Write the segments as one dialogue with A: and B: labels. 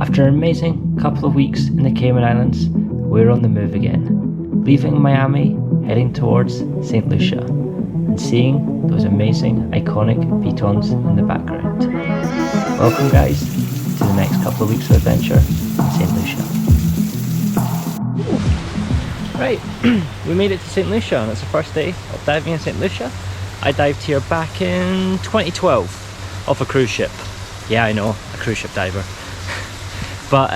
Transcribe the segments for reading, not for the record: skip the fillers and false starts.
A: After an amazing couple of weeks in the Cayman Islands, we're on the move again, leaving Miami, heading towards St Lucia, and seeing those amazing iconic pitons in the background. Welcome guys to the next couple of weeks of adventure in St Lucia. Right, we made it to St Lucia and it's the first day of diving in St Lucia. I dived here back in 2012 off a cruise ship. Yeah, I know, a cruise ship diver. But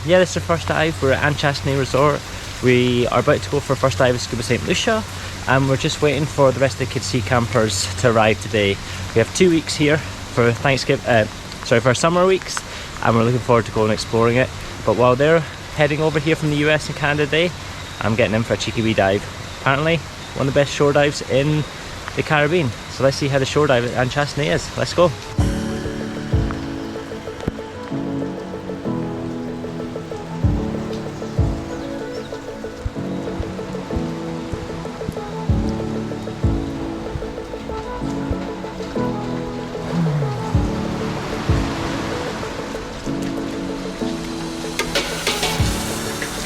A: yeah, this is the first dive. We're at Anse Chastanet Resort. We are about to go for our first dive at Scuba Saint Lucia, and we're just waiting for the rest of the kids' sea campers to arrive today. We have 2 weeks here for for our summer weeks, and we're looking forward to going and exploring it. But while they're heading over here from the US and Canada today, I'm getting in for a cheeky wee dive. Apparently, one of the best shore dives in the Caribbean. So let's see how the shore dive at Anse Chastanet is. Let's go.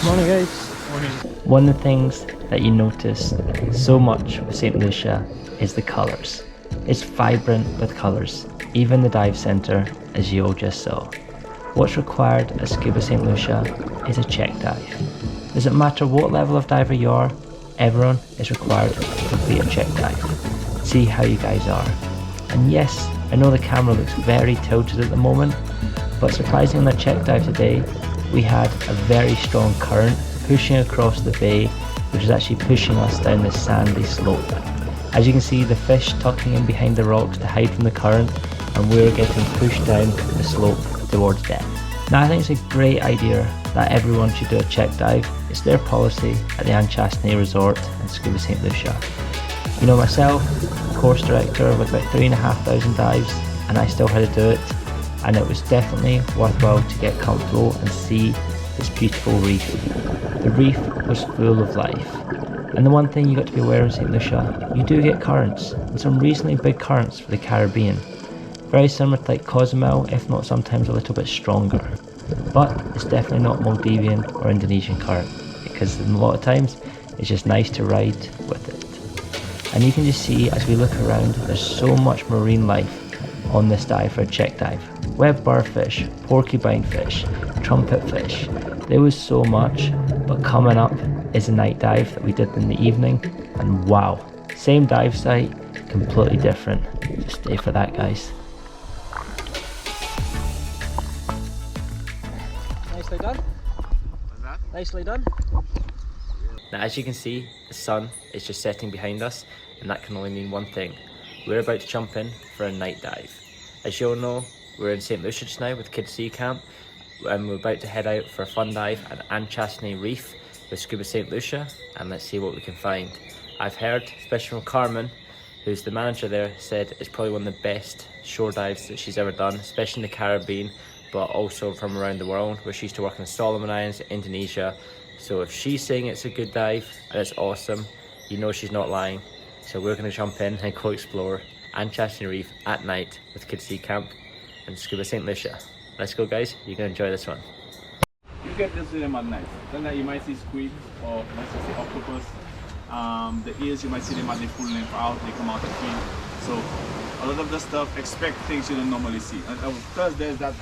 A: Morning guys. Morning. One of the things that you notice so much with St Lucia is the colours. It's vibrant with colours, even the dive centre, as you all just saw. What's required at Scuba Saint Lucia is a check dive. Doesn't matter what level of diver you are, everyone is required to complete a check dive. See how you guys are. And yes, I know the camera looks very tilted at the moment, but surprisingly on the check dive today, we had a very strong current pushing across the bay, which is actually pushing us down this sandy slope. As you can see, the fish tucking in behind the rocks to hide from the current, and we're getting pushed down the slope towards death. Now I think it's a great idea that everyone should do a check dive. It's their policy at the Anse Chastanet Resort and Scuba Saint Lucia. You know, myself, course director with about 3,500 dives, and I still had to do it. And it was definitely worthwhile to get comfortable and see this beautiful reef. The reef was full of life. And the one thing you got to be aware of St Lucia, you do get currents, and some reasonably big currents for the Caribbean. Very similar to like Cozumel, if not sometimes a little bit stronger. But it's definitely not Maldivian or Indonesian current, because a lot of times it's just nice to ride with it. And you can just see as we look around, there's so much marine life on this dive for a check dive. Web barfish, porcupine fish, trumpet fish. There was so much, but coming up is a night dive that we did in the evening, and wow, same dive site, completely different. Just stay for that, guys. Nicely done. What's that? Nicely done. Now as you can see, the sun is just setting behind us, and that can only mean one thing. We're about to jump in for a night dive. As you all know, we're in St Lucia just now with Kids Sea Camp, and we're about to head out for a fun dive at Anse Chastanet Reef with Scuba Saint Lucia, and let's see what we can find. I've heard, especially from Carmen, who's the manager there, said it's probably one of the best shore dives that she's ever done, especially in the Caribbean, but also from around the world, where she used to work in the Solomon Islands, Indonesia. So if she's saying it's a good dive and it's awesome, you know she's not lying. So we're going to jump in and go explore Anse Chastanet Reef at night with Kids Sea Camp and Scuba Saint Lucia. Let's go guys, you're going to enjoy this one.
B: You get to see them at night. Then you might see squid or might see octopus. The eels, you might see them at the full length out, they come out to feed. So a lot of the stuff, expect things you don't normally see. And because there's that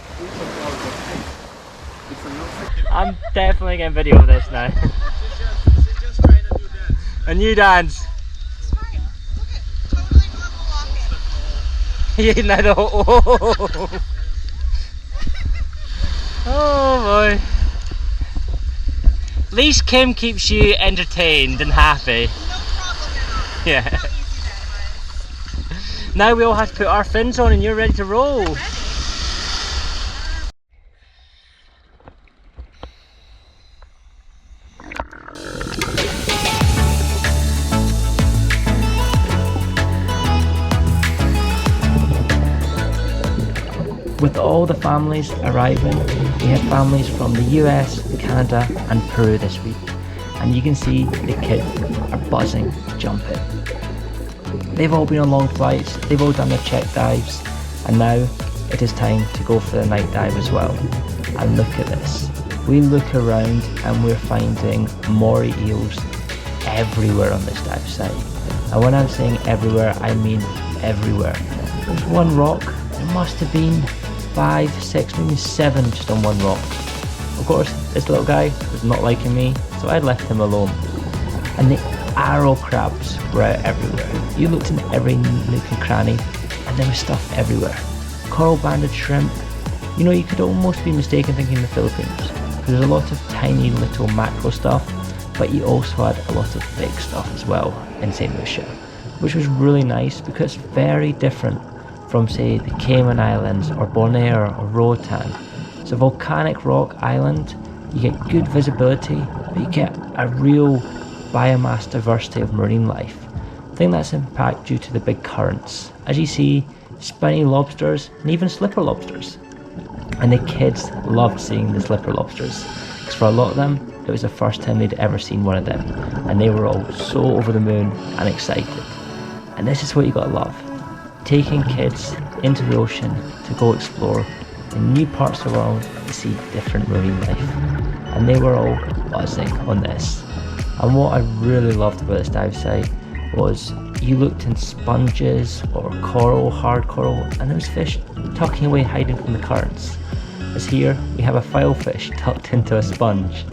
B: it's a no.
A: I'm definitely getting video of this now.
B: She's just trying to do dance.
A: A new dance. Oh boy. At least Kim keeps you entertained and happy.
C: No problem.
A: Yeah. Now we all have to put our fins on and you're ready to roll. With all the families arriving, we had families from the US, Canada and Peru this week, and you can see the kids are buzzing to jump in. They've all been on long flights, they've all done their check dives, and now it is time to go for the night dive as well. And look at this. We look around and we're finding moray eels everywhere on this dive site. And when I'm saying everywhere, I mean everywhere. There's one rock, there must have been 5, 6, maybe 7 just on one rock. Of course, this little guy was not liking me, so I left him alone. And the arrow crabs were out everywhere. You looked in every nook and cranny, and there was stuff everywhere. Coral banded shrimp. You know, you could almost be mistaken thinking the Philippines, because there's a lot of tiny little macro stuff, but you also had a lot of big stuff as well in St Lucia, which was really nice because it's very different from, say, the Cayman Islands or Bonaire or Roatan. It's a volcanic rock island, you get good visibility, but you get a real biomass diversity of marine life. I think that's in fact due to the big currents. As you see, spiny lobsters and even slipper lobsters. And the kids loved seeing the slipper lobsters, because for a lot of them, it was the first time they'd ever seen one of them, and they were all so over the moon and excited. And this is what you gotta love. Taking kids into the ocean to go explore in new parts of the world to see different marine life. And they were all buzzing on this. And what I really loved about this dive site was you looked in sponges or coral, hard coral, and there was fish tucking away hiding from the currents. As here, we have a filefish tucked into a sponge.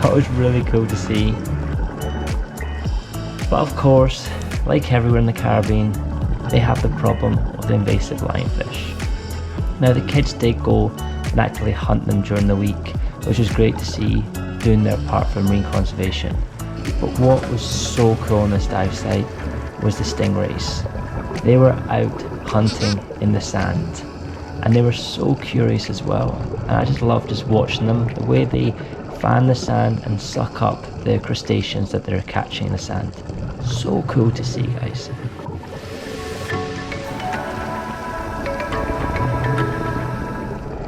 A: That was really cool to see. But of course, like everywhere in the Caribbean, they have the problem of the invasive lionfish. Now the kids did go and actively hunt them during the week, which was great to see, doing their part for marine conservation. But what was so cool on this dive site was the stingrays. They were out hunting in the sand, and they were so curious as well. And I just loved just watching them, the way they fan the sand and suck up the crustaceans that they're catching in the sand. So cool to see, guys.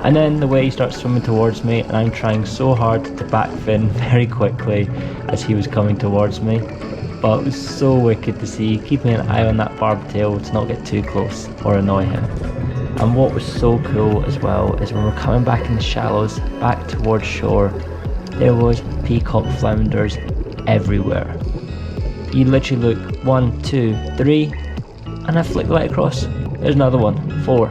A: And then the way he starts swimming towards me, and I'm trying so hard to back fin very quickly as he was coming towards me. But it was so wicked to see, keeping an eye on that barbed tail to not get too close or annoy him. And what was so cool as well is when we're coming back in the shallows, back towards shore, there was peacock flounders everywhere. You literally look 1, 2, 3, and I flick the light across. There's another one, 4.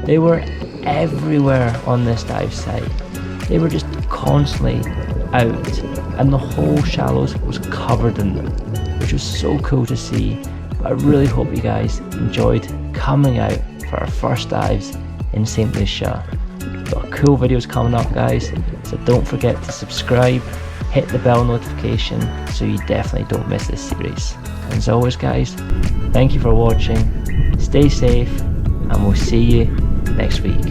A: They were everywhere on this dive site. They were just constantly out, and the whole shallows was covered in them, which was so cool to see. But I really hope you guys enjoyed coming out for our first dives in St Lucia. We've got cool videos coming up, guys, so don't forget to subscribe, hit the bell notification so you definitely don't miss this series. And as always, guys, thank you for watching, stay safe, and we'll see you next week.